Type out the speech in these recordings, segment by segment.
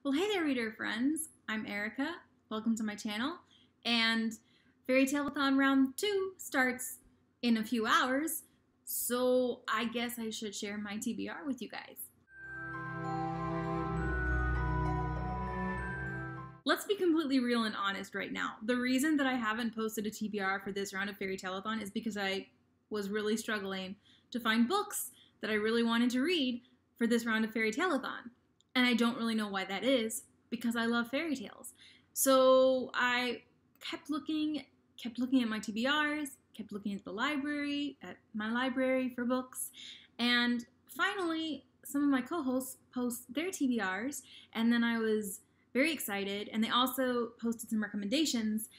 Well, hey there, reader friends. I'm Erica. Welcome to my channel. And Fairytaleathon Round 2 starts in a few hours, so I guess I should share my TBR with you guys. Let's be completely real and honest right now. The reason that I haven't posted a TBR for this round of Fairytaleathon is because I was really struggling to find books that I really wanted to read for this round of Fairytaleathon. And I don't really know why that is, because I love fairy tales. So I kept looking at my TBRs, kept looking at my library for books, and finally some of my co-hosts post their TBRs, and then I was very excited, and they also posted some recommendations,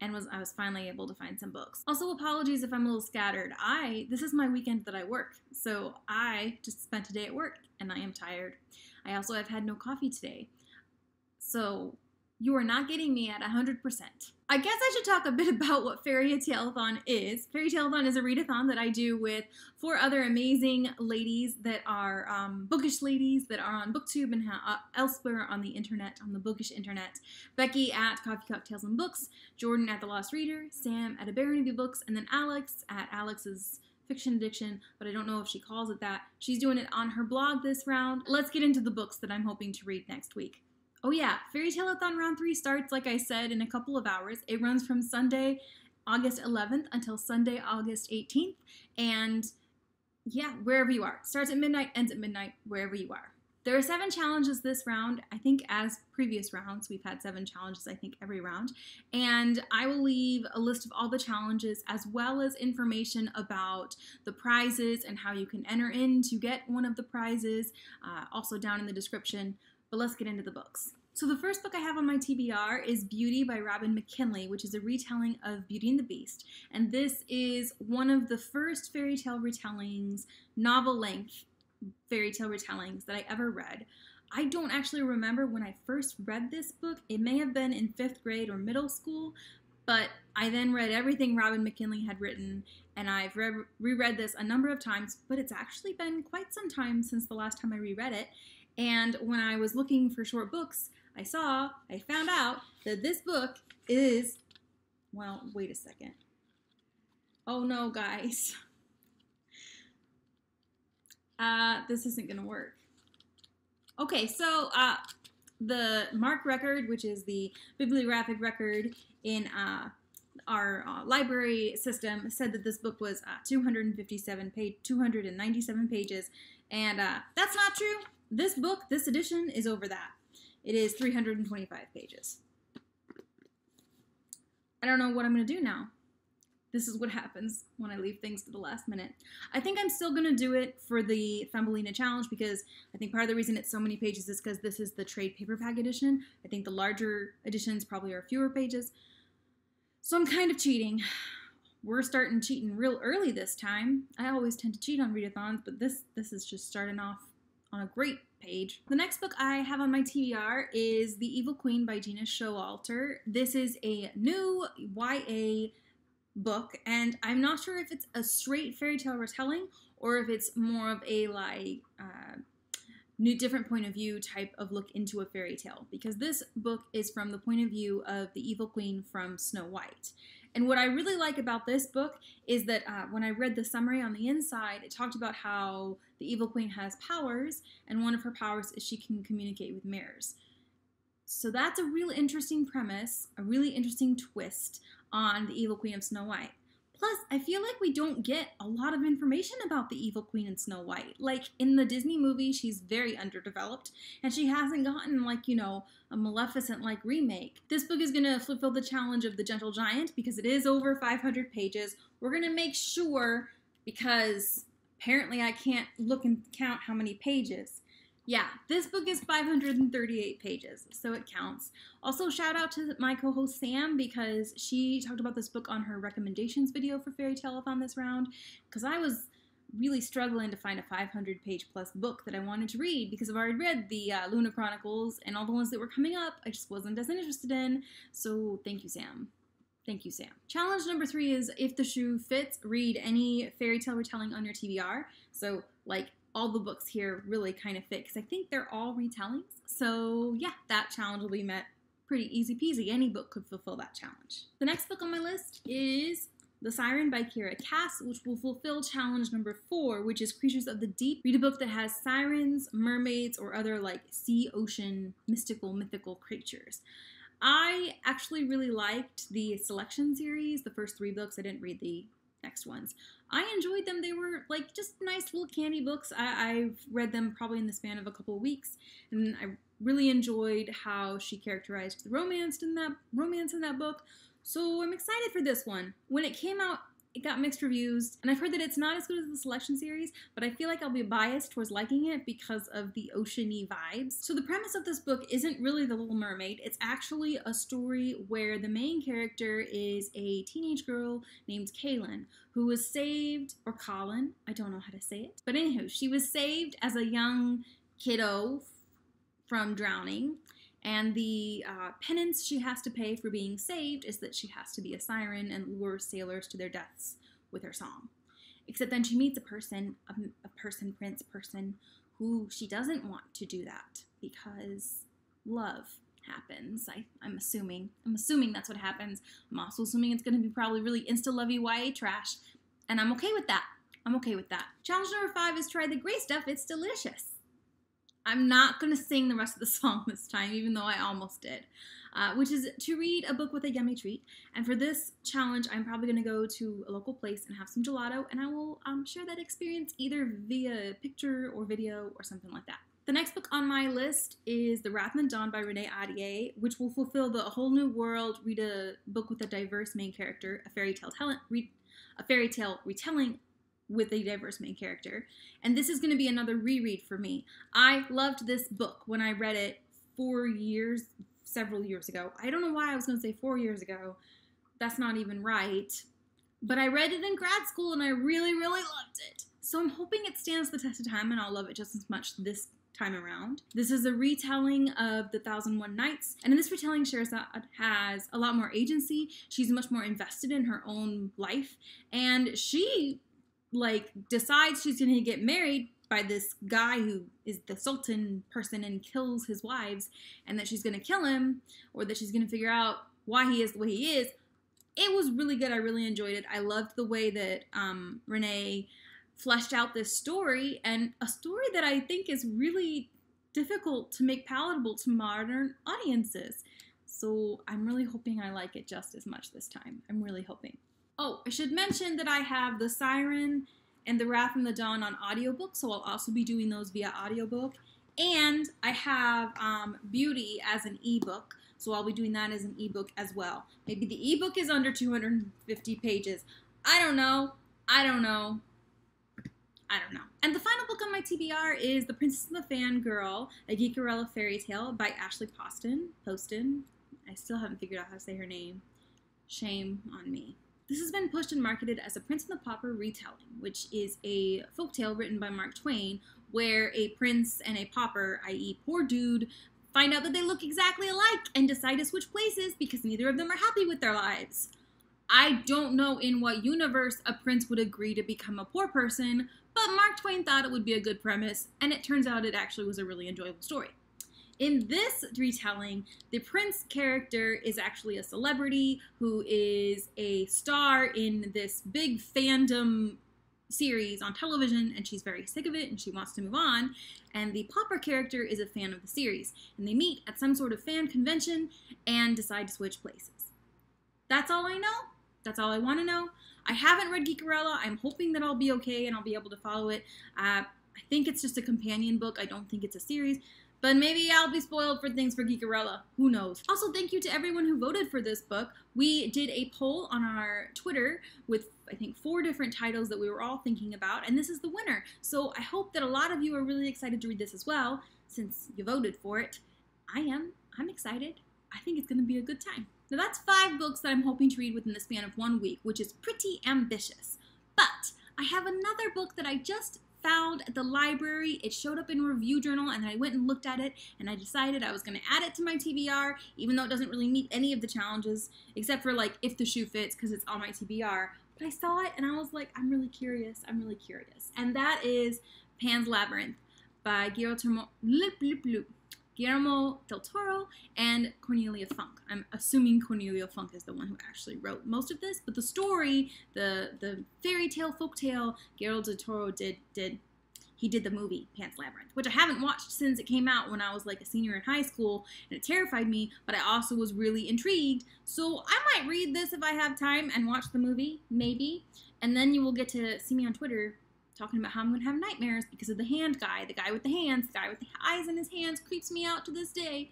and I was finally able to find some books. Also, apologies if I'm a little scattered. This is my weekend that I work, so I just spent a day at work, and I am tired. I also have had no coffee today, so you are not getting me at 100%. I guess I should talk a bit about what Fairytaleathon is. Fairytaleathon is a readathon that I do with 4 other amazing ladies that are bookish ladies that are on BookTube and elsewhere on the internet, on the bookish internet. Becky at Coffee Cocktails and Books, Jordan at The Lost Reader, Sam at A Barnaby Books, and then Alex at Alex's Fiction Addiction, but I don't know if she calls it that. She's doing it on her blog this round. Let's get into the books that I'm hoping to read next week. Oh yeah, Fairytaleathon Round 3 starts, like I said, in a couple of hours. It runs from Sunday, August 11th until Sunday, August 18th. And yeah, wherever you are. Starts at midnight, ends at midnight, wherever you are. There are 7 challenges this round. I think as previous rounds, we've had 7 challenges, I think, every round. And I will leave a list of all the challenges as well as information about the prizes and how you can enter in to get one of the prizes, also down in the description. But let's get into the books. So the first book I have on my TBR is Beauty by Mckinley, which is a retelling of Beauty and the Beast. And this is one of the first fairy tale retellings, novel-length fairy tale retellings that I ever read. I don't actually remember when I first read this book. It may have been in 5th grade or middle school, but I then read everything Mckinley had written, and I've reread this a number of times, but it's actually been quite some time since the last time I reread it. And when I was looking for short books, I found out that this book is, well, wait a second. Oh no, guys. This isn't gonna work. Okay, so the MARC record, which is the bibliographic record in our library system, said that this book was 297 pages, and that's not true. This book, this edition, is over that. It is 325 pages. I don't know what I'm gonna do now. This is what happens when I leave things to the last minute. I think I'm still going to do it for the Thumbelina challenge because I think part of the reason it's so many pages is because this is the trade paperback edition. I think the larger editions probably are fewer pages. So I'm kind of cheating. We're starting cheating real early this time. I always tend to cheat on readathons, but this is just starting off on a great page. The next book I have on my TBR is The Evil Queen by Gena Showalter. This is a new YA book, and I'm not sure if it's a straight fairy tale retelling or if it's more of a new different point of view type of look into a fairy tale, because this book is from the point of view of the evil queen from Snow White. And what I really like about this book is that when I read the summary on the inside, it talked about how the evil queen has powers, and one of her powers is she can communicate with mirrors. So that's a really interesting premise, a really interesting twist on the evil queen of Snow White. Plus, I feel like we don't get a lot of information about the evil queen in Snow White. Like, in the Disney movie, she's very underdeveloped, and she hasn't gotten, like, you know, a Maleficent-like remake. This book is going to fulfill the challenge of the Gentle Giant because it is over 500 pages. We're going to make sure, because apparently I can't look and count how many pages. Yeah, this book is 538 pages, so it counts. Also, shout out to my co-host Sam, because she talked about this book on her recommendations video for Fairytaleathon this round, because I was really struggling to find a 500-page plus book that I wanted to read, because I've already read the Luna Chronicles, and all the ones that were coming up, I just wasn't as interested in, so thank you, Sam. Thank you, Sam. Challenge number 3 is, if the shoe fits, read any fairy tale retelling on your TBR. So, like, all the books here really kind of fit because I think they're all retellings. So yeah, that challenge will be met pretty easy peasy. Any book could fulfill that challenge. The next book on my list is The Siren by Kira Cass, which will fulfill challenge number 4, which is Creatures of the Deep. Read a book that has sirens, mermaids, or other like sea, ocean, mythical creatures. I actually really liked the Selection series, the first 3 books. I didn't read the next ones. I enjoyed them. They were like just nice little candy books. I've read them probably in the span of a couple of weeks, and I really enjoyed how she characterized the romance in that book. So I'm excited for this one. When it came out, it got mixed reviews, and I've heard that it's not as good as the Selection series, but I feel like I'll be biased towards liking it because of the ocean-y vibes. So the premise of this book isn't really The Little Mermaid. It's actually a story where the main character is a teenage girl named Kaylin, who was saved, or Colin, I don't know how to say it. But anywho, she was saved as a young kiddo from drowning. And the penance she has to pay for being saved is that she has to be a siren and lure sailors to their deaths with her song. Except then she meets a person, prince person, who she doesn't want to do that because love happens. I'm assuming that's what happens. I'm also assuming it's going to be probably really insta-lovey YA trash, and I'm okay with that. Challenge number 5 is Try the Gray Stuff. It's delicious. I'm not going to sing the rest of the song this time, even though I almost did, which is to read a book with a yummy treat. And for this challenge, I'm probably going to go to a local place and have some gelato, and I will share that experience either via picture or video or something like that. The next book on my list is The Wrath and the Dawn by Renee Ahdieh, which will fulfill the whole new world, read a book with a diverse main character, a fairy tale retelling with a diverse main character. And this is going to be another reread for me. I loved this book when I read it several years ago. I don't know why I was going to say 4 years ago. That's not even right. But I read it in grad school and I really, really loved it. So I'm hoping it stands the test of time and I'll love it just as much this time around. This is a retelling of The 1001 Nights, and in this retelling, Sherazad has a lot more agency. She's much more invested in her own life, and she decides she's going to get married by this guy who is the Sultan person and kills his wives, and that she's going to kill him, or that she's going to figure out why he is the way he is. It was really good. I really enjoyed it. I loved the way that Renee fleshed out this story, and a story that I think is really difficult to make palatable to modern audiences. So I'm really hoping I like it just as much this time. I'm really hoping. Oh, I should mention that I have The Siren and The Wrath and the Dawn on audiobook, so I'll also be doing those via audiobook. And I have Beauty as an ebook, so I'll be doing that as an ebook as well. Maybe the ebook is under 250 pages. I don't know. And the final book on my TBR is The Princess and the Fangirl, a Karela fairy tale by Ashley Poston. I still haven't figured out how to say her name. Shame on me. This has been pushed and marketed as a Prince and the Pauper retelling, which is a folktale written by Mark Twain, where a prince and a pauper, i.e. poor dude, find out that they look exactly alike and decide to switch places because neither of them are happy with their lives. I don't know in what universe a prince would agree to become a poor person, but Mark Twain thought it would be a good premise, and it turns out it actually was a really enjoyable story. In this retelling, the prince character is actually a celebrity who is a star in this big fandom series on television, and she's very sick of it and she wants to move on. And the pauper character is a fan of the series, and they meet at some sort of fan convention and decide to switch places. That's all I know. That's all I want to know. I haven't read Karela. I'm hoping that I'll be okay and I'll be able to follow it. I think it's just a companion book. I don't think it's a series. But maybe I'll be spoiled for things for Karela. Who knows? Also, thank you to everyone who voted for this book. We did a poll on our Twitter with, I think, 4 different titles that we were all thinking about, and this is the winner. So I hope that a lot of you are really excited to read this as well, since you voted for it. I am. I'm excited. I think it's going to be a good time. Now that's 5 books that I'm hoping to read within the span of 1 week, which is pretty ambitious. But I have another book that I just found at the library. It showed up in a review journal, and I went and looked at it, and I decided I was going to add it to my TBR, even though it doesn't really meet any of the challenges, except for like If the Shoe Fits, because it's on my TBR. But I saw it, and I was like, I'm really curious. And that is Pan's Labyrinth by Guillermo del Toro and Cornelia Funk. I'm assuming Cornelia Funk is the one who actually wrote most of this, but the story, the fairy tale, folktale, Guillermo del Toro did the movie Pan's Labyrinth, which I haven't watched since it came out when I was like a senior in high school, and it terrified me, but I also was really intrigued, so I might read this if I have time and watch the movie, maybe, and then you will get to see me on Twitter talking about how I'm going to have nightmares because of the hand guy, the guy with the hands, the guy with the eyes in his hands creeps me out to this day.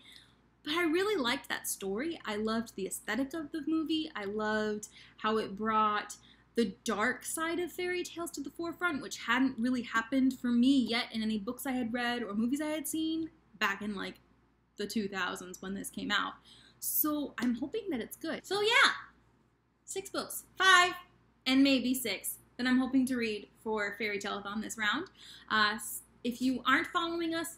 But I really liked that story. I loved the aesthetic of the movie. I loved how it brought the dark side of fairy tales to the forefront, which hadn't really happened for me yet in any books I had read or movies I had seen back in like the 2000s when this came out. So I'm hoping that it's good. So yeah, 6 books, 5 and maybe 6 that I'm hoping to read for Fairytaleathon this round. If you aren't following us,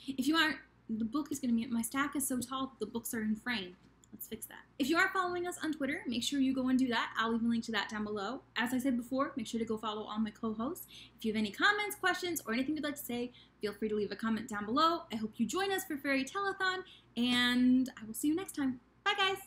the book is going to be, my stack is so tall, the books are in frame. Let's fix that. If you are following us on Twitter, make sure you go and do that. I'll leave a link to that down below. As I said before, make sure to go follow all my co-hosts. If you have any comments, questions, or anything you'd like to say, feel free to leave a comment down below. I hope you join us for Fairytaleathon, and I will see you next time. Bye, guys!